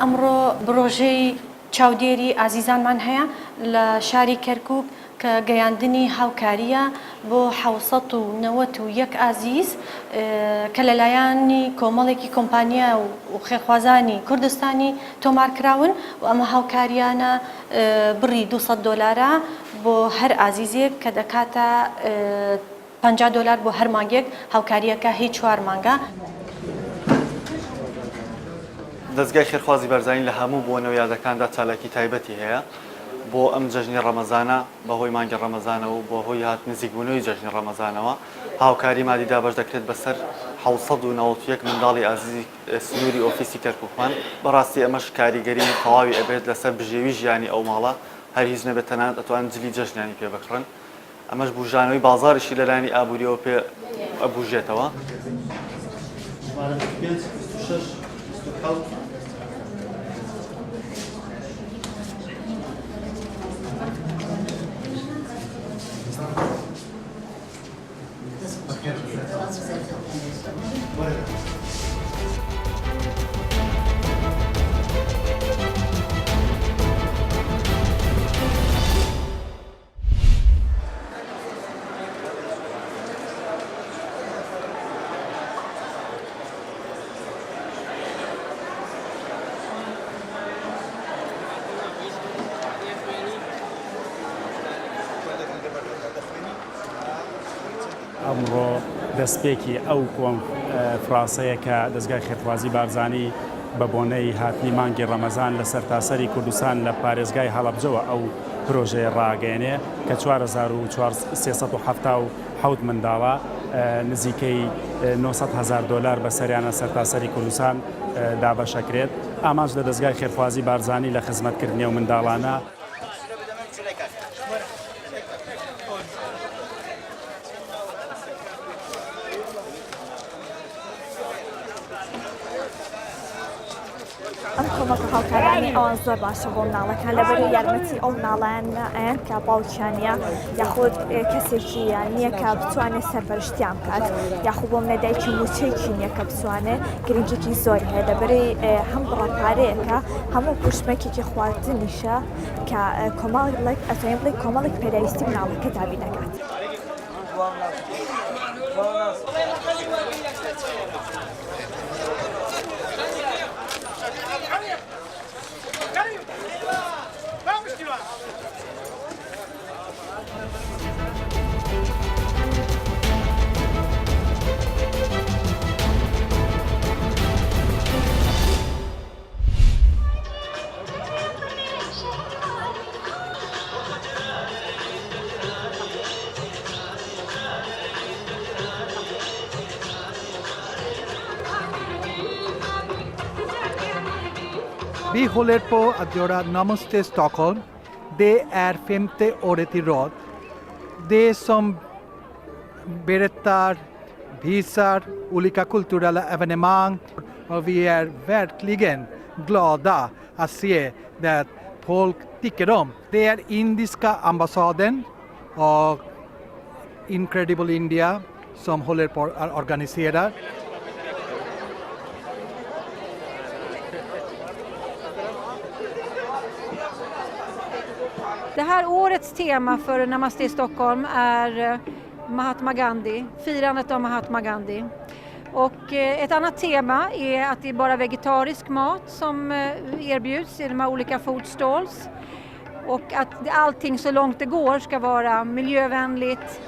ئەمڕۆ پڕۆژەی چاودێری ئازیزانمان هەیە لە شاری کەرکووک کە گەیاندنی هاوکاریە بۆ 791 ئازیز کە لەلایەنی کۆمەڵێکی کۆمپانیا و خێرخوازانی کوردستانی تۆمارکراون و ئەمە هاوکاریانە بڕی $200 بۆ هەر ئازیزێک کە دەکاتە $50 بۆ هەر مانگێک هاوکاریەکە هی 4 مانگە. دەستگای خێرخوازی بەرزانی لە هەموو بۆنەوە یادەکاندا چالاکی تایبەتی هەیە بۆ ئەم جەژنی ڕەمەزانە بەهۆی مانگی ڕەمەزانەوە و بەهۆی هات نزیکبوونەوەی جەژنی ڕەمەزانەوە هاوکاری مادیدا بەش دەکرێت بەسەر 791 منداڵی ئازیزی سنووری ئۆفیسی کەرکووکمان. بەڕاستی ئەمەش کاریگەری تەواوی ئەبێت لەسەر بژێوی ژیانی ئەو ماڵە هەر هیچ نەبێت تەنانەت ئەتوانن جلی جەژنیانی پێ بکڕن. ئەمەش بوژانەوەی بازاڕیشی لەلایەنی ئابووریەوە پێ ئەبوژێتەوە. ئەمڕۆ دەستپێکی ئەو کۆنفرانسەیە کە دەستگای خێرخوازی بارزانی بە بۆنەی هاتنی مانگی ڕەمەزان لە سەرتاسەری کوردستان لە پارێزگای هەڵەبجەوە ئەو پرۆژەیە ڕاگەیەنێ کە 4377 منداڵە نزیکەی $900,000 بەسەریانە سەرتاسەری کوردستان دابەشەکرێت. ئامانج لە دەستگای خێرخوازی بارزانی لە خزمەتکردنی و منداڵانە ئەم کۆمەڵکە هاوکارانی ئەوان زۆر باشە بۆ مناڵەکان لەبەری یارمەتی ئەو مناڵانیان کە باوکیانە یاخود کەسێکی نییە کە بتوانێت سەرپەرشتیان بکات یاخود بۆ منەدایکی موچەیەکی نییە کە بتوانێت گرنگێکی زۆری هەیە لەبەری هەم بڕاپارەیەکە هەموو کوشمێکێکی خواردنیشە کە کۆمەڵێک ئەتوانین بڵێ کۆمەڵێک پێداویستی مناڵەکە دابین دەکات. Vi håller på att göra Namaste Stockholm. Det är 5:e året i rad. Det som berättar, visar olika kulturella evenemang och vi är verkligen glada att se att folk tycker om. Det är indiska ambassaden och Incredible India som håller på att organisera. Det här årets tema för Namaste Stockholm är Mahatma Gandhi, firandet av Mahatma Gandhi. Och ett annat tema är att det är bara vegetarisk mat som erbjuds i de här olika food stalls. Och att allting så långt det går ska vara miljövänligt.